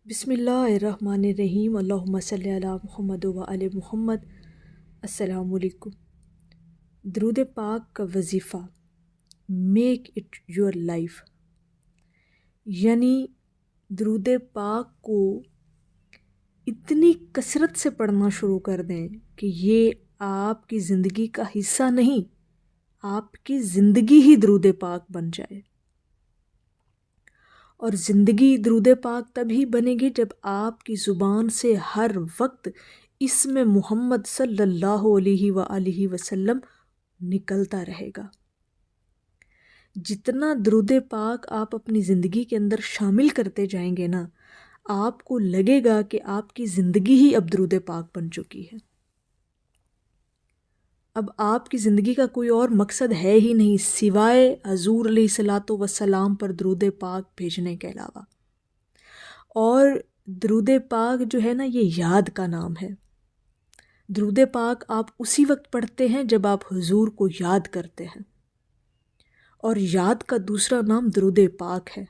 بسم اللہ الرحمن الرحیم، اللہم صلی علی محمد و علی محمد۔ السلام علیکم۔ درود پاک کا وظیفہ، میک اٹ یور لائف، یعنی درود پاک کو اتنی کثرت سے پڑھنا شروع کر دیں کہ یہ آپ کی زندگی کا حصہ نہیں، آپ کی زندگی ہی درود پاک بن جائے۔ اور زندگی درود پاک تبھی بنے گی جب آپ کی زبان سے ہر وقت اسم محمد صلی اللہ علیہ وآلہ وسلم نکلتا رہے گا۔ جتنا درود پاک آپ اپنی زندگی کے اندر شامل کرتے جائیں گے نا، آپ کو لگے گا کہ آپ کی زندگی ہی اب درود پاک بن چکی ہے۔ اب آپ کی زندگی کا کوئی اور مقصد ہے ہی نہیں سوائے حضور علیہ الصلاۃ والسلام پر درود پاک بھیجنے کے علاوہ۔ اور درود پاک جو ہے نا، یہ یاد کا نام ہے۔ درود پاک آپ اسی وقت پڑھتے ہیں جب آپ حضور کو یاد کرتے ہیں، اور یاد کا دوسرا نام درود پاک ہے۔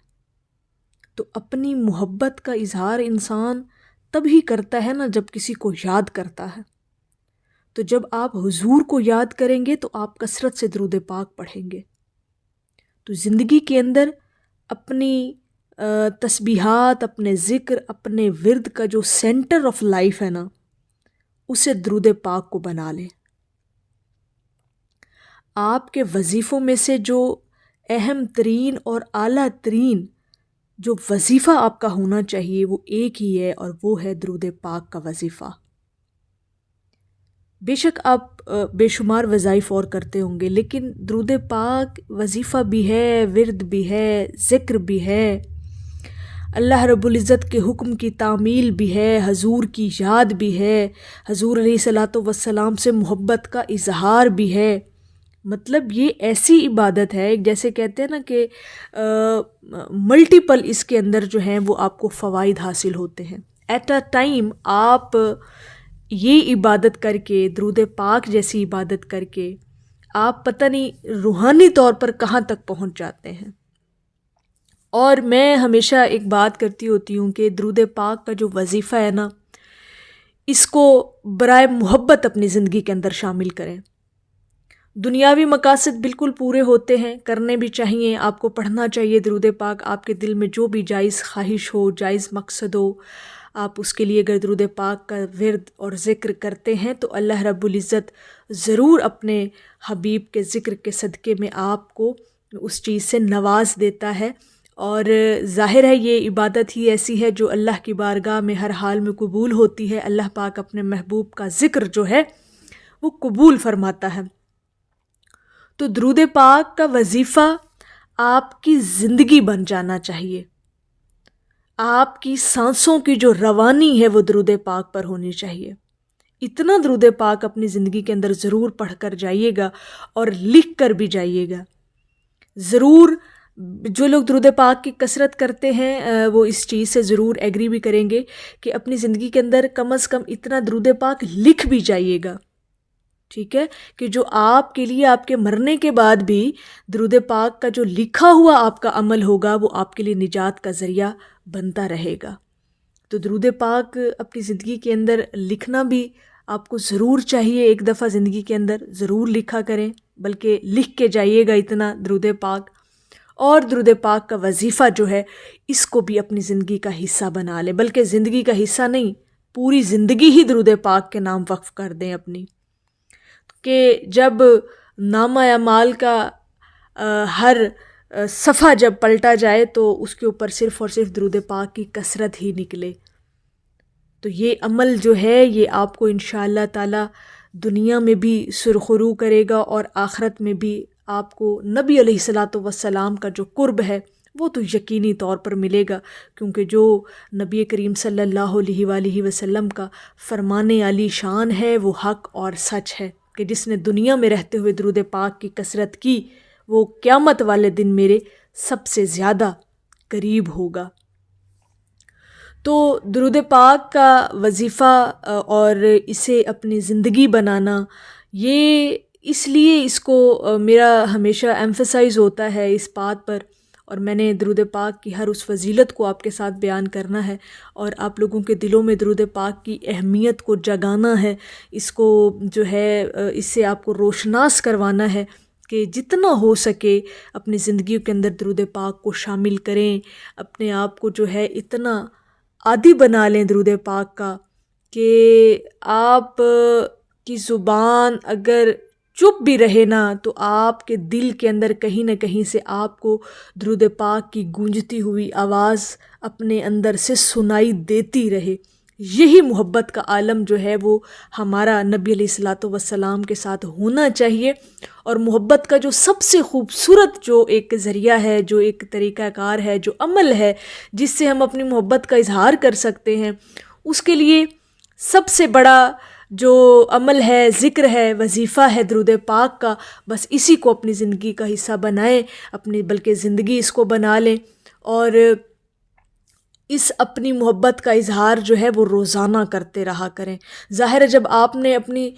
تو اپنی محبت کا اظہار انسان تب ہی کرتا ہے نا جب کسی کو یاد کرتا ہے۔ تو جب آپ حضور کو یاد کریں گے تو آپ کثرت سے درود پاک پڑھیں گے۔ تو زندگی کے اندر اپنی تسبیحات، اپنے ذکر، اپنے ورد کا جو سینٹر آف لائف ہے نا، اسے درود پاک کو بنا لیں۔ آپ کے وظیفوں میں سے جو اہم ترین اور اعلیٰ ترین جو وظیفہ آپ کا ہونا چاہیے وہ ایک ہی ہے، اور وہ ہے درود پاک کا وظیفہ۔ بے شک آپ بے شمار وظائف اور کرتے ہوں گے، لیکن درود پاک وظیفہ بھی ہے، ورد بھی ہے، ذکر بھی ہے، اللہ رب العزت کے حکم کی تعمیل بھی ہے، حضور کی یاد بھی ہے، حضور علیہ الصلاۃ والسلام سے محبت کا اظہار بھی ہے۔ مطلب یہ ایسی عبادت ہے، جیسے کہتے ہیں نا کہ ملٹیپل اس کے اندر جو ہیں وہ آپ کو فوائد حاصل ہوتے ہیں۔ ایٹ اے ٹائم آپ یہ عبادت کر کے، درود پاک جیسی عبادت کر کے، آپ پتہ نہیں روحانی طور پر کہاں تک پہنچ جاتے ہیں۔ اور میں ہمیشہ ایک بات کرتی ہوتی ہوں کہ درود پاک کا جو وظیفہ ہے نا، اس کو برائے محبت اپنی زندگی کے اندر شامل کریں۔ دنیاوی مقاصد بالکل پورے ہوتے ہیں، کرنے بھی چاہیے، آپ کو پڑھنا چاہیے درود پاک۔ آپ کے دل میں جو بھی جائز خواہش ہو، جائز مقصد ہو، آپ اس کے لیے اگر درود پاک کا ورد اور ذکر کرتے ہیں تو اللہ رب العزت ضرور اپنے حبیب کے ذکر کے صدقے میں آپ کو اس چیز سے نواز دیتا ہے۔ اور ظاہر ہے یہ عبادت ہی ایسی ہے جو اللہ کی بارگاہ میں ہر حال میں قبول ہوتی ہے۔ اللہ پاک اپنے محبوب کا ذکر جو ہے وہ قبول فرماتا ہے۔ تو درود پاک کا وظیفہ آپ کی زندگی بن جانا چاہیے۔ آپ کی سانسوں کی جو روانی ہے وہ درود پاک پر ہونی چاہیے۔ اتنا درود پاک اپنی زندگی کے اندر ضرور پڑھ کر جائیے گا، اور لکھ کر بھی جائیے گا ضرور۔ جو لوگ درود پاک کی کثرت کرتے ہیں وہ اس چیز سے ضرور ایگری بھی کریں گے کہ اپنی زندگی کے اندر کم از کم اتنا درود پاک لکھ بھی جائیے گا، ٹھیک ہے، کہ جو آپ کے لیے آپ کے مرنے کے بعد بھی درود پاک کا جو لکھا ہوا آپ کا عمل ہوگا وہ آپ کے لیے نجات کا ذریعہ بنتا رہے گا۔ تو درود پاک اپنی زندگی کے اندر لکھنا بھی آپ کو ضرور چاہیے، ایک دفعہ زندگی کے اندر ضرور لکھا کریں، بلکہ لکھ کے جائیے گا اتنا درود پاک۔ اور درود پاک کا وظیفہ جو ہے اس کو بھی اپنی زندگی کا حصہ بنا لیں، بلکہ زندگی کا حصہ نہیں، پوری زندگی ہی درود پاک کے نام وقف کر دیں اپنی، کہ جب نامہ اعمال کا ہر صفحہ جب پلٹا جائے تو اس کے اوپر صرف اور صرف درود پاک کی کثرت ہی نکلے۔ تو یہ عمل جو ہے یہ آپ کو انشاءاللہ تعالی دنیا میں بھی سرخرو کرے گا، اور آخرت میں بھی آپ کو نبی علیہ الصلاۃ والسلام کا جو قرب ہے وہ تو یقینی طور پر ملے گا، کیونکہ جو نبی کریم صلی اللہ علیہ وآلہ وسلم کا فرمان عالی شان ہے وہ حق اور سچ ہے، کہ جس نے دنیا میں رہتے ہوئے درود پاک کی کثرت کی وہ قیامت والے دن میرے سب سے زیادہ قریب ہوگا۔ تو درود پاک کا وظیفہ اور اسے اپنی زندگی بنانا، یہ اس لیے اس کو میرا ہمیشہ ایمفسائز ہوتا ہے اس بات پر، اور میں نے درود پاک کی ہر اس فضیلت کو آپ کے ساتھ بیان کرنا ہے اور آپ لوگوں کے دلوں میں درود پاک کی اہمیت کو جگانا ہے، اس کو جو ہے اس سے آپ کو روشناس کروانا ہے کہ جتنا ہو سکے اپنی زندگیوں کے اندر درود پاک کو شامل کریں، اپنے آپ کو جو ہے اتنا عادی بنا لیں درود پاک کا کہ آپ کی زبان اگر چپ بھی رہے نا تو آپ کے دل کے اندر کہیں نہ کہیں سے آپ کو درود پاک کی گونجتی ہوئی آواز اپنے اندر سے سنائی دیتی رہے۔ یہی محبت کا عالم جو ہے وہ ہمارا نبی علیہ الصلاۃ والسلام کے ساتھ ہونا چاہیے، اور محبت کا جو سب سے خوبصورت جو ایک ذریعہ ہے، جو ایک طریقہ کار ہے، جو عمل ہے جس سے ہم اپنی محبت کا اظہار کر سکتے ہیں، اس کے لیے سب سے بڑا جو عمل ہے، ذکر ہے، وظیفہ ہے درود پاک کا۔ بس اسی کو اپنی زندگی کا حصہ بنائیں، بلکہ زندگی اس کو بنا لیں، اور اس اپنی محبت کا اظہار جو ہے وہ روزانہ کرتے رہا کریں۔ ظاہر ہے جب آپ نے اپنی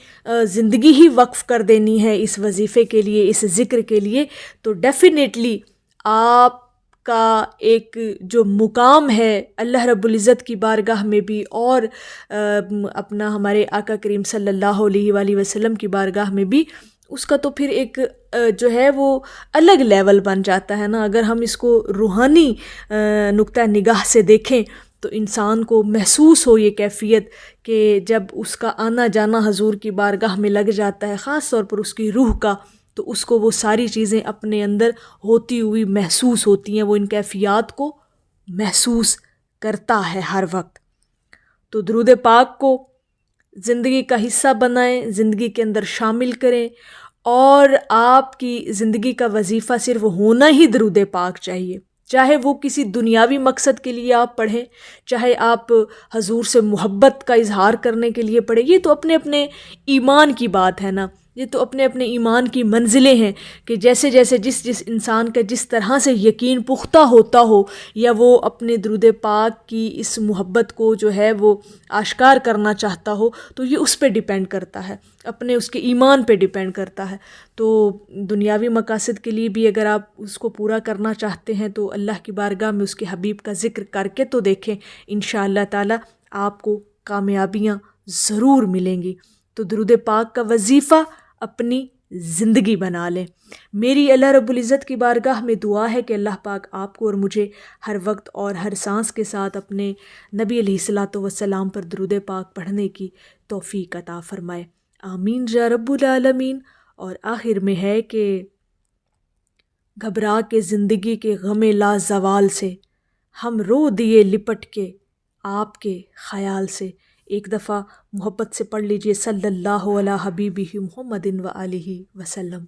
زندگی ہی وقف کر دینی ہے اس وظیفے کے لیے، اس ذکر کے لیے، تو ڈیفینیٹلی آپ کا ایک جو مقام ہے اللہ رب العزت کی بارگاہ میں بھی، اور اپنا ہمارے آقا کریم صلی اللہ علیہ وآلہ وسلم کی بارگاہ میں بھی، اس کا تو پھر ایک جو ہے وہ الگ لیول بن جاتا ہے نا۔ اگر ہم اس کو روحانی نقطہ نگاہ سے دیکھیں تو انسان کو محسوس ہو یہ کیفیت کہ جب اس کا آنا جانا حضور کی بارگاہ میں لگ جاتا ہے، خاص طور پر اس کی روح کا، تو اس کو وہ ساری چیزیں اپنے اندر ہوتی ہوئی محسوس ہوتی ہیں، وہ ان کیفیات کو محسوس کرتا ہے ہر وقت۔ تو درود پاک کو زندگی کا حصہ بنائیں، زندگی کے اندر شامل کریں، اور آپ کی زندگی کا وظیفہ صرف ہونا ہی درود پاک چاہیے، چاہے وہ کسی دنیاوی مقصد کے لیے آپ پڑھیں، چاہے آپ حضور سے محبت کا اظہار کرنے کے لیے پڑھیں، یہ تو اپنے اپنے ایمان کی بات ہے نا، یہ تو اپنے اپنے ایمان کی منزلیں ہیں کہ جیسے جیسے جس انسان کا جس طرح سے یقین پختہ ہوتا ہو، یا وہ اپنے درود پاک کی اس محبت کو جو ہے وہ آشکار کرنا چاہتا ہو، تو یہ اس پہ ڈیپینڈ کرتا ہے، اپنے اس کے ایمان پہ ڈیپینڈ کرتا ہے۔ تو دنیاوی مقاصد کے لیے بھی اگر آپ اس کو پورا کرنا چاہتے ہیں تو اللہ کی بارگاہ میں اس کے حبیب کا ذکر کر کے تو دیکھیں، انشاءاللہ تعالی آپ کو کامیابیاں ضرور ملیں گی۔ تو درود پاک کا وظیفہ اپنی زندگی بنا لیں۔ میری اللہ رب العزت کی بارگاہ میں دعا ہے کہ اللہ پاک آپ کو اور مجھے ہر وقت اور ہر سانس کے ساتھ اپنے نبی علیہ الصلاۃ والسلام پر درود پاک پڑھنے کی توفیق عطا فرمائے، آمین یا رب العالمین۔ اور آخر میں ہے کہ گھبرا کے زندگی کے غم لا زوال سے، ہم رو دیے لپٹ کے آپ کے خیال سے۔ ایک دفعہ محبت سے پڑھ لیجئے صلی اللہ علیہ حبیبہ محمد و آلہ وسلم۔